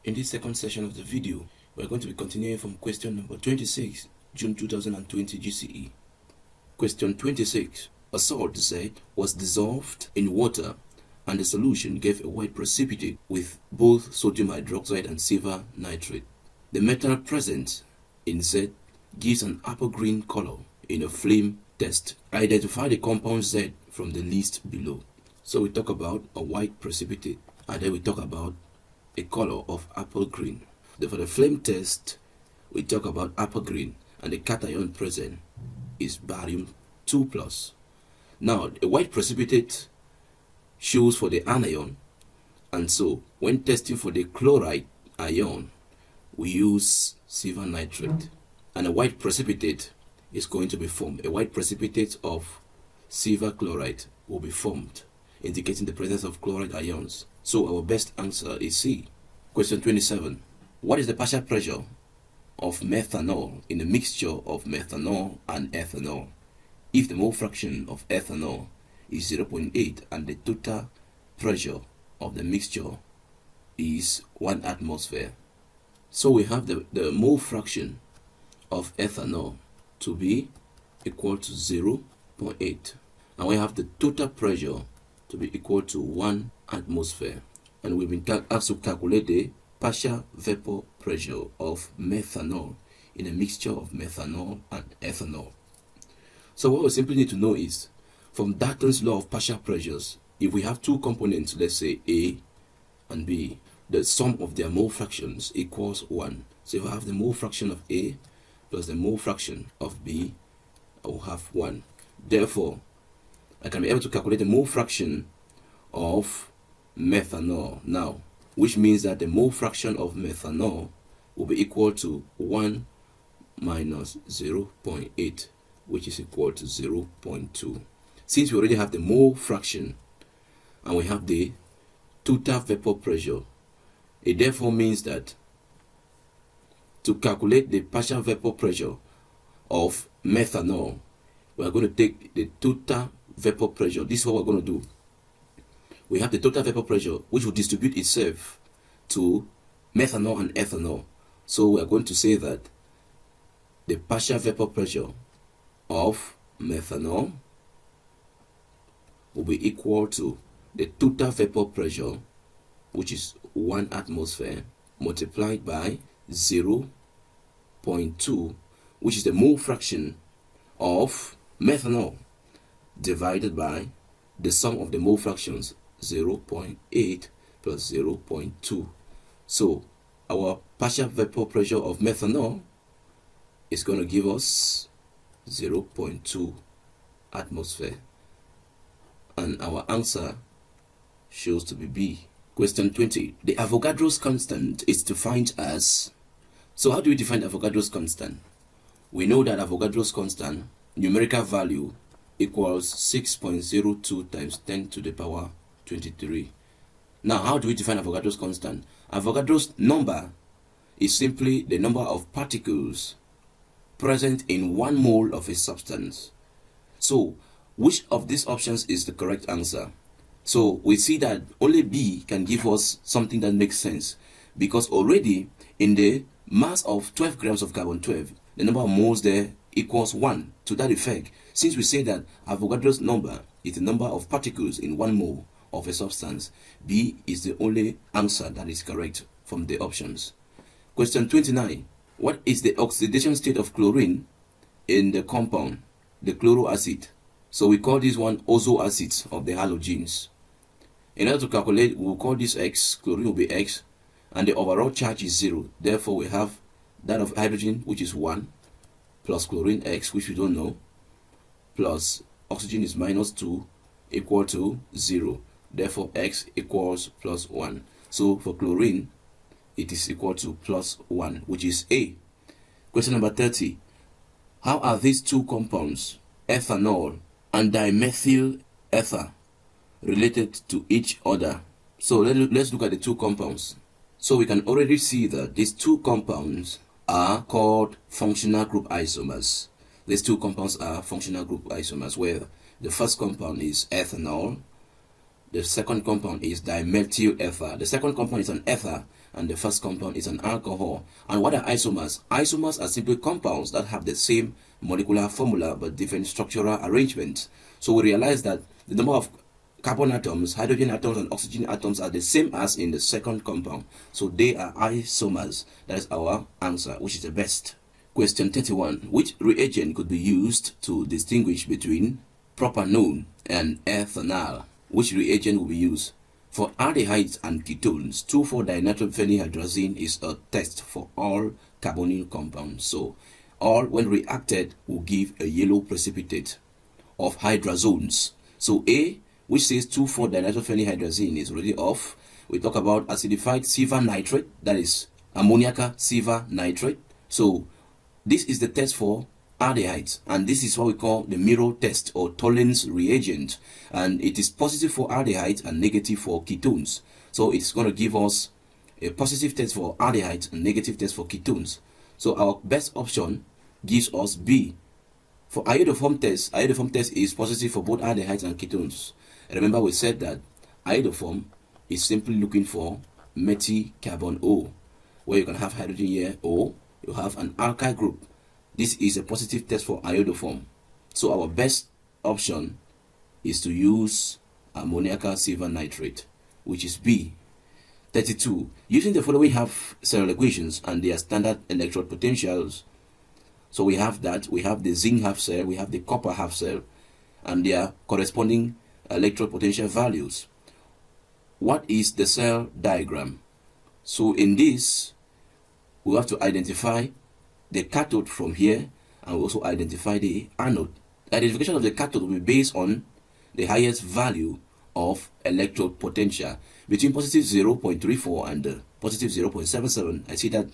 In this second session of the video, we're going to be continuing from question number 26, June 2020 GCE. Question 26. A salt Z was dissolved in water and the solution gave a white precipitate with both sodium hydroxide and silver nitrate. The metal present in Z gives an apple-green color in a flame test. Identify the compound Z from the list below. So we talk about a white precipitate, and then we talk about a color of apple green. For the flame test, we talk about apple green, and the cation present is barium 2+. Now, a white precipitate shows for the anion, and so when testing for the chloride ion, we use silver nitrate, and a white precipitate is going to be formed. A white precipitate of silver chloride will be formed, indicating the presence of chloride ions. So our best answer is C. Question 27. What is the partial pressure of methanol in a mixture of methanol and ethanol if the mole fraction of ethanol is 0.8 and the total pressure of the mixture is 1 atmosphere? So we have the mole fraction of ethanol to be equal to 0.8, and we have the total pressure to be equal to 1 atmosphere, and we've been asked to calculate the partial vapor pressure of methanol in a mixture of methanol and ethanol. So what we simply need to know is, from Dalton's law of partial pressures, if we have two components, let's say A and B, the sum of their mole fractions equals 1. So if I have the mole fraction of A plus the mole fraction of B, I will have 1. Therefore, I can be able to calculate the mole fraction of methanol now, which means that the mole fraction of methanol will be equal to 1 minus 0.8, which is equal to 0.2. Since we already have the mole fraction and we have the total vapor pressure, it therefore means that to calculate the partial vapor pressure of methanol, we are going to take the total vapor pressure. This is what we're going to do. We have the total vapor pressure, which will distribute itself to methanol and ethanol. So we are going to say that the partial vapor pressure of methanol will be equal to the total vapor pressure, which is 1 atmosphere, multiplied by 0.2, which is the mole fraction of methanol, divided by the sum of the mole fractions, 0.8 plus 0.2. So our partial vapor pressure of methanol is going to give us 0.2 atmosphere, and our answer shows to be B. Question 20. The Avogadro's constant is defined as... So how do we define Avogadro's constant? We know that Avogadro's constant numerical value equals 6.02 times 10 to the power 23. Now, how do we define Avogadro's constant? Avogadro's number is simply the number of particles present in 1 mole of a substance. So, which of these options is the correct answer? So, we see that only B can give us something that makes sense, because already in the mass of 12 grams of carbon-12, the number of moles there equals 1. To that effect, since we say that Avogadro's number is the number of particles in 1 mole of a substance, B is the only answer that is correct from the options. Question 29. What is the oxidation state of chlorine in the compound, the chloroacid? So we call this one ozo acids of the halogens. In order to calculate, we will call this X, chlorine will be X, and the overall charge is 0. Therefore, we have that of hydrogen, which is 1, plus chlorine X, which we don't know, plus oxygen is minus 2, equal to 0. Therefore, X equals plus 1. So for chlorine, it is equal to plus 1, which is A. Question number 30. How are these two compounds, ethanol and dimethyl ether, related to each other? So let's look at the two compounds. So we can already see that these two compounds are called functional group isomers. These two compounds are functional group isomers, where the first compound is ethanol, The second compound is dimethyl ether. The second compound is an ether, and the first compound is an alcohol. And what are isomers? Isomers are simply compounds that have the same molecular formula but different structural arrangements. So we realize that the number of carbon atoms, hydrogen atoms, and oxygen atoms are the same as in the second compound. So they are isomers. That is our answer, which is the best. Question 31. Which reagent could be used to distinguish between propanone and ethanol? Which reagent will be used? For aldehydes and ketones, 2,4-dinitrophenylhydrazine is a test for all carbonyl compounds. So all, when reacted, will give a yellow precipitate of hydrazones. So A, which says 2,4-dinitrophenylhydrazine, is already off. We talk about acidified silver nitrate, that is ammoniaca silver nitrate. So this is the test for aldehydes, and this is what we call the mirror test or Tollens reagent, and it is positive for aldehydes and negative for ketones. So it's going to give us a positive test for aldehydes and negative test for ketones. So our best option gives us B. For iodoform test is positive for both aldehydes and ketones. Remember we said that iodoform is simply looking for methyl carbon O, where you can have hydrogen here, O, you have an alkyl group. This is a positive test for iodoform. So our best option is to use ammoniaca silver nitrate, which is B. 32. Using the following half cell equations and their standard electrode potentials. So we have that, we have the zinc half cell, we have the copper half cell, and their corresponding electrode potential values. What is the cell diagram? So in this, we have to identify the cathode from here, and we also identify the anode. The identification of the cathode will be based on the highest value of electrode potential. Between positive 0.34 and positive 0.77, I see that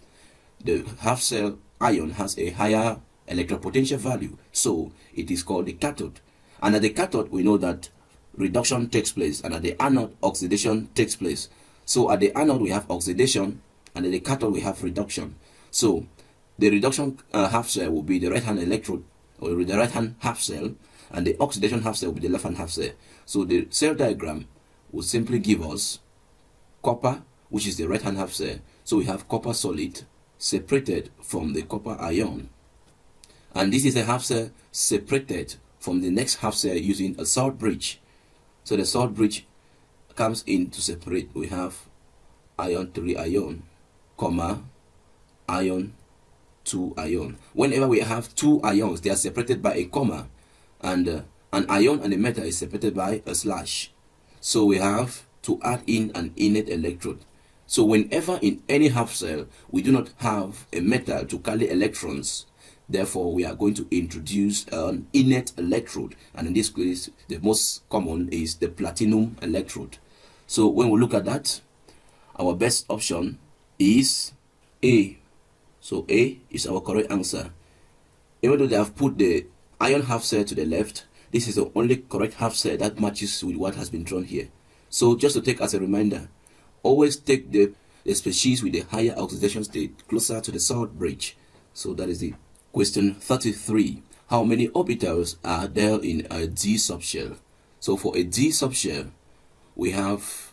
the half cell ion has a higher electrode potential value, so it is called the cathode. And at the cathode, we know that reduction takes place, and at the anode, oxidation takes place. So at the anode, we have oxidation, and at the cathode, we have reduction. So the reduction half cell will be the right hand electrode, or the right hand half cell, and the oxidation half cell will be the left hand half cell. So the cell diagram will simply give us copper, which is the right hand half cell. So we have copper solid separated from the copper ion, and this is a half cell separated from the next half cell using a salt bridge. So the salt bridge comes in to separate. We have ion 3 ion, comma, ion 2 ion. Whenever we have two ions, they are separated by a comma, and an ion and a metal is separated by a slash. So we have to add in an inert electrode. So whenever in any half cell we do not have a metal to carry electrons, therefore we are going to introduce an inert electrode, and in this case the most common is the platinum electrode. So when we look at that, our best option is A. So A is our correct answer. Even though they have put the ion half cell to the left, this is the only correct half cell that matches with what has been drawn here. So just to take as a reminder, always take the species with the higher oxidation state closer to the salt bridge. So that is the question 33. How many orbitals are there in a D subshell? So for a D subshell, we have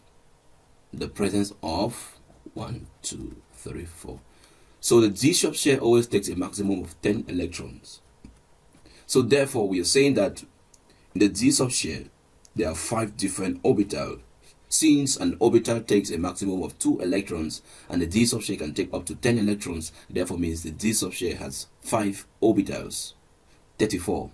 the presence of 1, 2, 3, 4. So the D subshell always takes a maximum of 10 electrons. So therefore, we are saying that in the D subshell, there are 5 different orbitals. Since an orbital takes a maximum of 2 electrons and the D subshell can take up to 10 electrons, therefore means the D subshell has 5 orbitals. 34.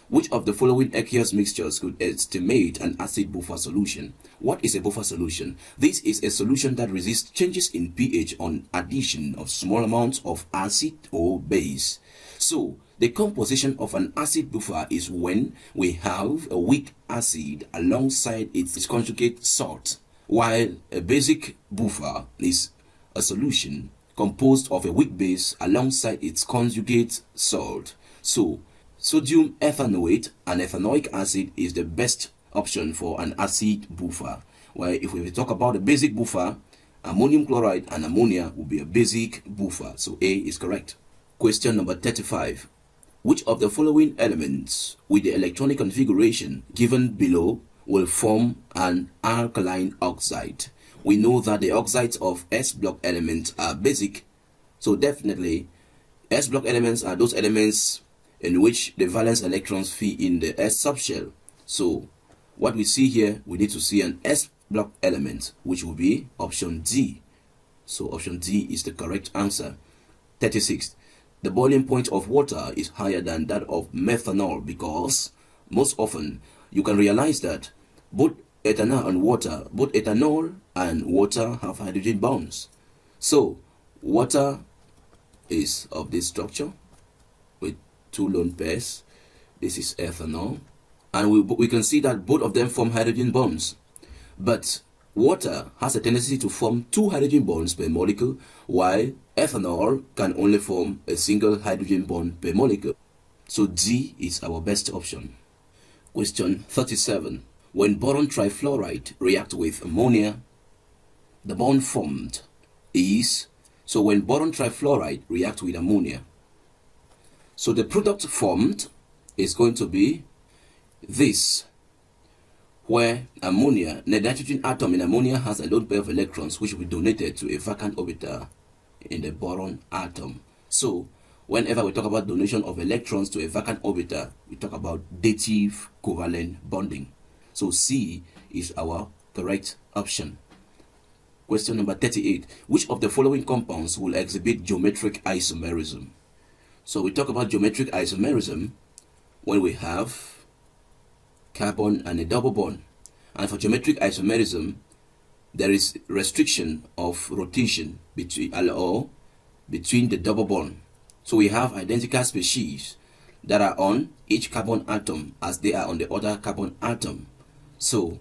Which of the following aqueous mixtures could estimate an acid buffer solution? What is a buffer solution? This is a solution that resists changes in pH on addition of small amounts of acid or base. So, the composition of an acid buffer is when we have a weak acid alongside its conjugate salt, while a basic buffer is a solution composed of a weak base alongside its conjugate salt. So, sodium ethanoate and ethanoic acid is the best option for an acid buffer. While if we talk about a basic buffer, ammonium chloride and ammonia will be a basic buffer. So A is correct. Question number 35. Which of the following elements with the electronic configuration given below will form an alkaline oxide. We know that the oxides of S block elements are basic, so definitely S block elements are those elements in which the valence electrons fit in the S subshell. So what we see here, we need to see an S block element, which will be option D. So option D is the correct answer. 36. The boiling point of water is higher than that of methanol because most often you can realize that both ethanol and water have hydrogen bonds. So water is of this structure with two lone pairs. This is ethanol, and we can see that both of them form hydrogen bonds. But water has a tendency to form two hydrogen bonds per molecule, while ethanol can only form a single hydrogen bond per molecule. So D is our best option. Question 37. When boron trifluoride reacts with ammonia, the bond formed is... So when boron trifluoride reacts with ammonia, so the product formed is going to be this, where ammonia, the nitrogen atom in ammonia has a lone pair of electrons which will be donated to a vacant orbital in the boron atom. So whenever we talk about donation of electrons to a vacant orbital, we talk about dative covalent bonding. So C is our correct option. Question number 38. Which of the following compounds will exhibit geometric isomerism? So we talk about geometric isomerism when we have carbon and a double bond. And for geometric isomerism, there is restriction of rotation between the double bond. So we have identical species that are on each carbon atom as they are on the other carbon atom. So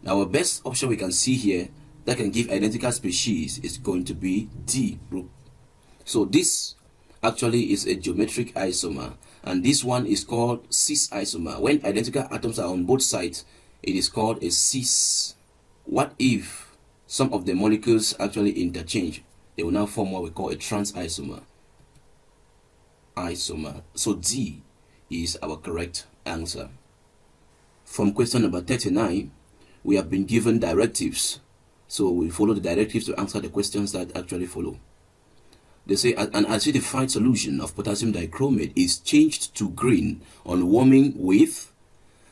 our best option we can see here that can give identical species is going to be D group. So this actually is a geometric isomer, and this one is called cis isomer. When identical atoms are on both sides, it is called a cis. What if some of the molecules actually interchange? They will now form what we call a trans isomer. So D is our correct answer. From question number 39, we have been given directives. So we follow the directives to answer the questions that actually follow. They say an acidified solution of potassium dichromate is changed to green on warming with...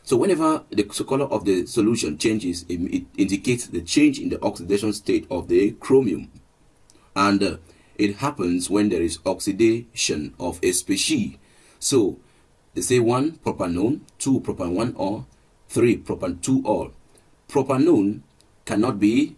So whenever the color of the solution changes, it indicates the change in the oxidation state of the chromium. And it happens when there is oxidation of a species. So they say 1 propanone, 2 propan1-ol, 3 propan2-ol. Propanone cannot be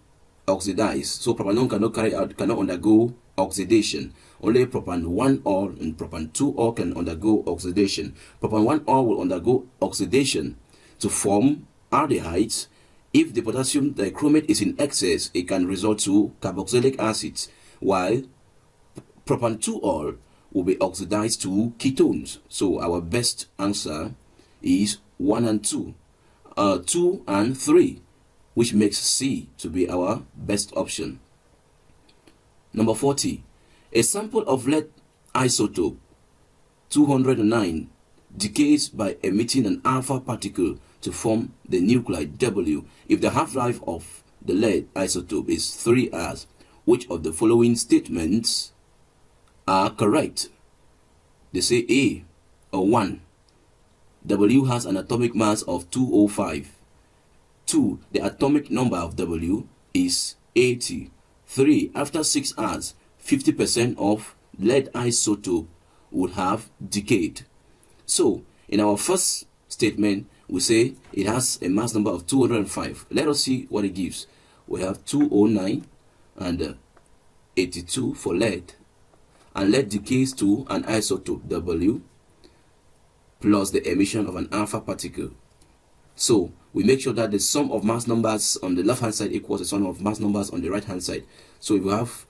oxidized, so propanone cannot undergo oxidation. Only propan1-ol and propan2-ol can undergo oxidation. Propan1-ol will undergo oxidation to form aldehydes. If the potassium dichromate is in excess, it can result to carboxylic acids, while propan2-ol will be oxidized to ketones. So our best answer is 1 and 2, 2 and 3, which makes C to be our best option. Number 40. A sample of lead isotope 209 decays by emitting an alpha particle to form the nuclide W if the half-life of the lead isotope is 3 hours. Which of the following statements are correct? They say A, or 1. W has an atomic mass of 205. 2. The atomic number of W is 80. 3. After 6 hours, 50% of lead isotope would have decayed. So, in our first statement, we say it has a mass number of 205. Let us see what it gives. We have 209 and 82 for lead. And lead decays to an isotope W plus the emission of an alpha particle. So we make sure that the sum of mass numbers on the left hand side equals the sum of mass numbers on the right hand side. So if we have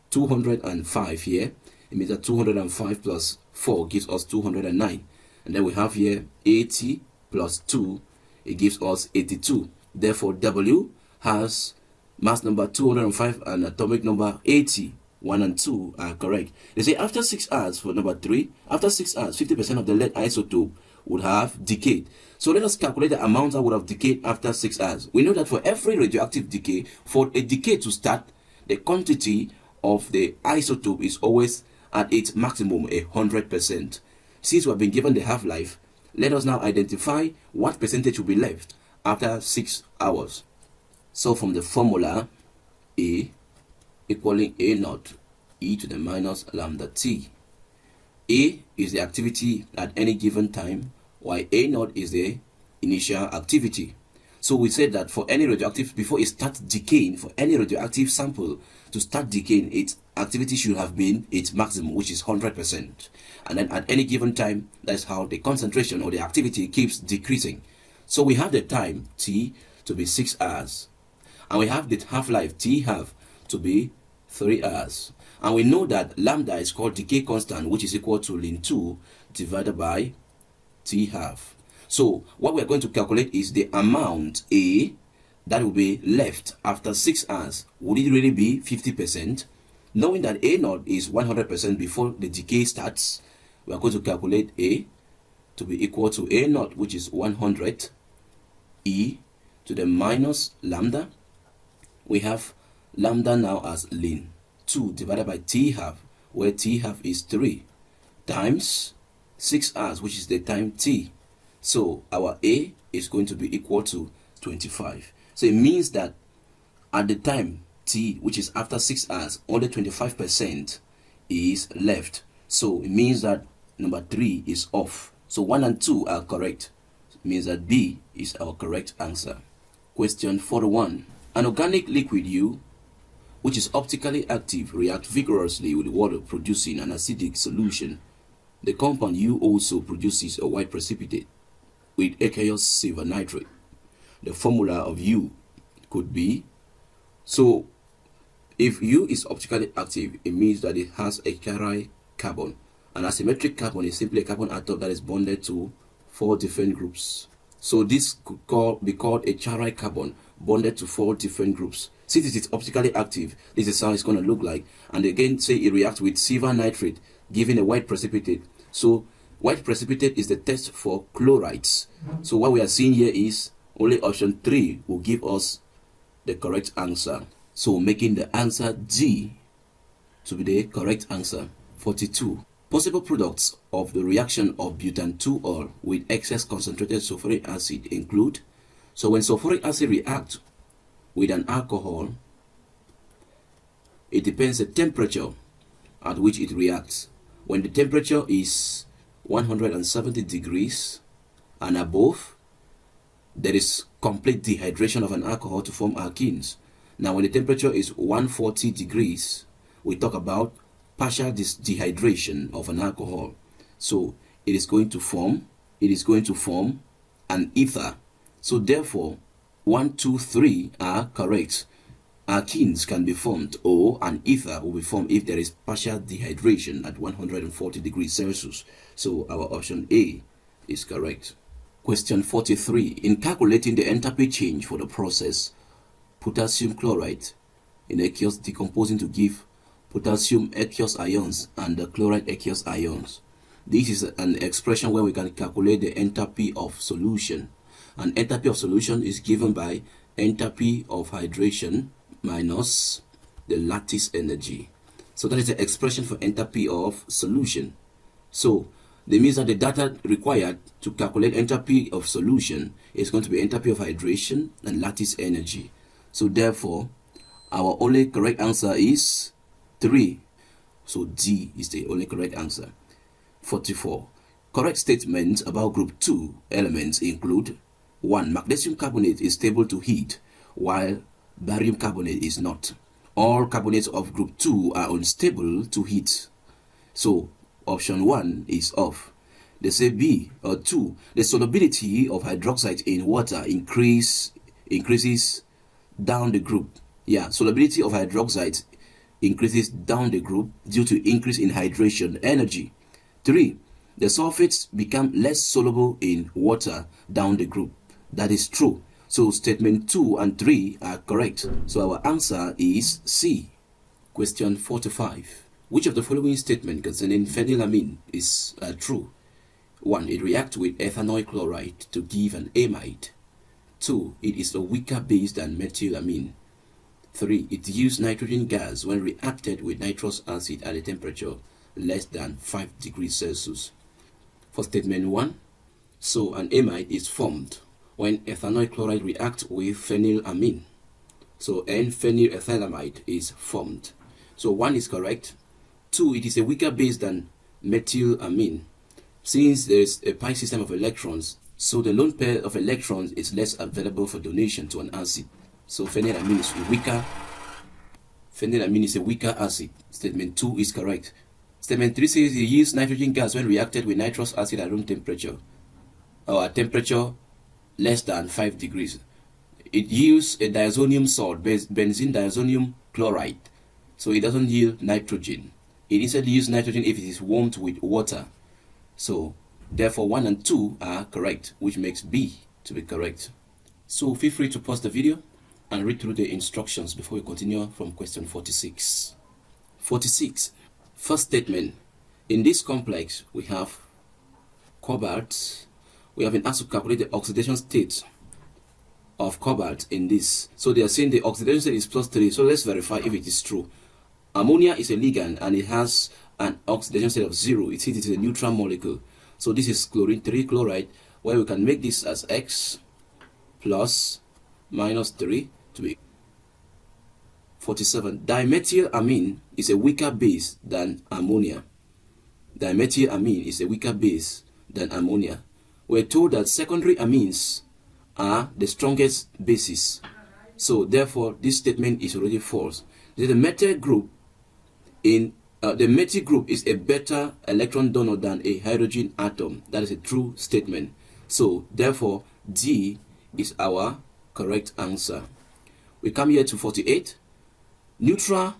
205 here, it means that 205 plus 4 gives us 209. And then we have here 80 plus 2, it gives us 82. Therefore W has mass number 205 and atomic number 80. 1 and 2 are correct. They say after 6 hours for number 3, after 6 hours, 50% of the lead isotope would have decayed. So let us calculate the amount that would have decayed after 6 hours. We know that for every radioactive decay, for a decay to start, the quantity of the isotope is always at its maximum, 100%. Since we have been given the half-life, let us now identify what percentage will be left after 6 hours. So from the formula, A equaling A naught e to the minus lambda t. A is the activity at any given time, while A naught is the initial activity. So we said that for any radioactive, before it starts decaying, for any radioactive sample to start decaying, its activity should have been its maximum, which is 100%. And then at any given time, that's how the concentration or the activity keeps decreasing. So we have the time t to be 6 hours. And we have the half-life t half to be 3 hours. And we know that lambda is called decay constant, which is equal to ln 2 divided by t half. So what we're going to calculate is the amount A that will be left after 6 hours. Would it really be 50%? Knowing that A naught is 100% before the decay starts, we are going to calculate A to be equal to A naught, which is 100 e to the minus lambda. We have lambda now as ln 2 divided by t half, where t half is 3, times 6 hours, which is the time t. So our A is going to be equal to 25. So it means that at the time t, which is after 6 hours, only 25% is left. So it means that number 3 is off. So 1 and 2 are correct. It means that B is our correct answer. Question 41. An organic liquid U, which is optically active, reacts vigorously with water, producing an acidic solution. The compound U also produces a white precipitate with aqueous silver nitrate. The formula of U could be, so if U is optically active, it means that it has a chiral carbon. An asymmetric carbon is simply a carbon atom that is bonded to 4 different groups. So this could be called a chiral carbon bonded to 4 different groups. Since it is optically active, this is how it's going to look like. And again, say it reacts with silver nitrate, giving a white precipitate. So white precipitate is the test for chlorides. So what we are seeing here is only option 3 will give us the correct answer. So making the answer D to be the correct answer. 42. Possible products of the reaction of butan-2-ol with excess concentrated sulfuric acid include, so when sulfuric acid reacts with an alcohol, it depends the temperature at which it reacts. When the temperature is 170 degrees and above, there is complete dehydration of an alcohol to form alkenes. Now when the temperature is 140 degrees, we talk about partial dehydration of an alcohol. So it is going to form an ether. So therefore 1, 2, 3 are correct. Alkenes can be formed, or an ether will be formed if there is partial dehydration at 140 degrees Celsius. So our option A is correct. Question 43. In calculating the enthalpy change for the process potassium chloride in aqueous decomposing to give potassium aqueous ions and the chloride aqueous ions, this is an expression where we can calculate the enthalpy of solution. And enthalpy of solution is given by enthalpy of hydration minus the lattice energy. So that is the expression for enthalpy of solution. So that means that the data required to calculate enthalpy of solution is going to be enthalpy of hydration and lattice energy. So therefore our only correct answer is 3. So D is the only correct answer. 44. Correct statements about group 2 elements include: 1. Magnesium carbonate is stable to heat, while barium carbonate is not. All carbonates of group 2 are unstable to heat. So option 1 is off. They say B or 2. The solubility of hydroxide in water increases down the group. Yeah, solubility of hydroxide increases down the group due to increase in hydration energy. 3. The sulfates become less soluble in water down the group. That is true. So statement 2 and 3 are correct. So our answer is C. Question 45. Which of the following statements concerning phenylamine is true? 1. It reacts with ethanol chloride to give an amide. 2. It is a weaker base than methylamine. 3. It yields nitrogen gas when reacted with nitrous acid at a temperature less than 5 degrees Celsius. For statement 1, so an amide is formed when ethanol chloride reacts with phenylamine. So N-phenylethylamide is formed. So 1 is correct. 2. It is a weaker base than methylamine. Since there is a pi system of electrons, so the lone pair of electrons is less available for donation to an acid. So phenylamine is weaker. Phenylamine is a weaker acid. Statement 2 is correct. Statement 3 says it yields nitrogen gas when reacted with nitrous acid at room temperature, or at temperature less than 5 degrees. It yields a diazonium salt, benzene diazonium chloride. So it doesn't yield nitrogen. It instead yields nitrogen if it is warmed with water. So therefore 1 and 2 are correct, which makes B to be correct. So feel free to pause the video and read through the instructions before we continue from question 46. 46. First statement. In this complex, we have cobalt. We have been asked to calculate the oxidation state of cobalt in this. So they are saying the oxidation state is +3. So let's verify if it is true. Ammonia is a ligand and it has an oxidation state of 0. It is a neutral molecule. So this is chlorine 3 chloride, where we can make this as X plus minus 3 to be 47. Dimethylamine is a weaker base than ammonia. Dimethylamine is a weaker base than ammonia. We're told that secondary amines are the strongest bases. So therefore, this statement is already false. The methyl group is a better electron donor than a hydrogen atom. That is a true statement. So therefore, D is our correct answer. We come here to 48. Neutral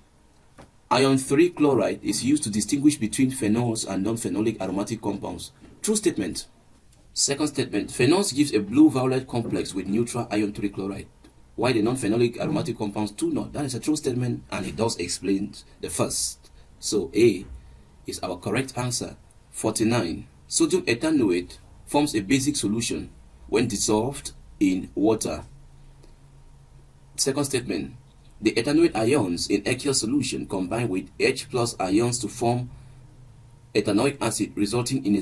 ion 3 chloride is used to distinguish between phenols and non-phenolic aromatic compounds. True statement. Second statement. Phenols gives a blue-violet complex with neutral ion 3 chloride, while the non-phenolic aromatic compounds do not. That is a true statement, and it does explain the first. So A is our correct answer. 49. Sodium ethanoate forms a basic solution when dissolved in water. Second statement. The ethanoate ions in aqueous solution combine with H+ ions to form ethanoic acid, resulting in a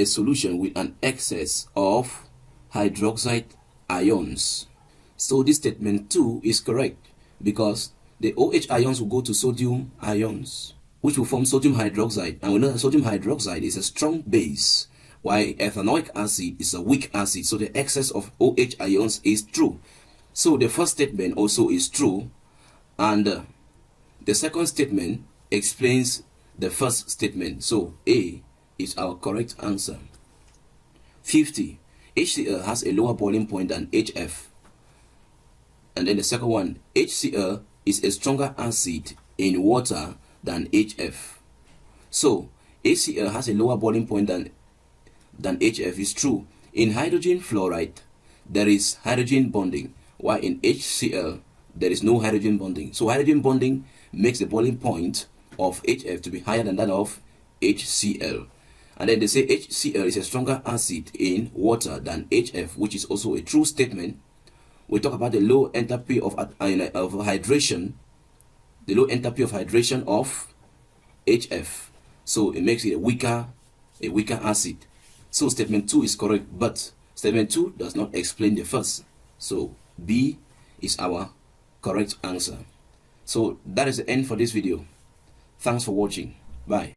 solution with an excess of hydroxide ions. So this statement 2 is correct, because the OH ions will go to sodium ions, which will form sodium hydroxide, and we know that sodium hydroxide is a strong base, while ethanoic acid is a weak acid. So the excess of OH ions is true. So the first statement also is true, and the second statement explains the first statement. So A is our correct answer. 50. HCl has a lower boiling point than HF. And then the second one, HCl is a stronger acid in water than HF. So HCl has a lower boiling point than HF is true. In hydrogen fluoride, there is hydrogen bonding, while in HCl, there is no hydrogen bonding. So hydrogen bonding makes the boiling point of HF to be higher than that of HCl. And then they say HCl is a stronger acid in water than HF, which is also a true statement. We talk about the low enthalpy of hydration, the low enthalpy of hydration of HF. So it makes it a weaker acid. So statement 2 is correct, but statement 2 does not explain the first. So B is our correct answer. So that is the end for this video. Thanks for watching. Bye.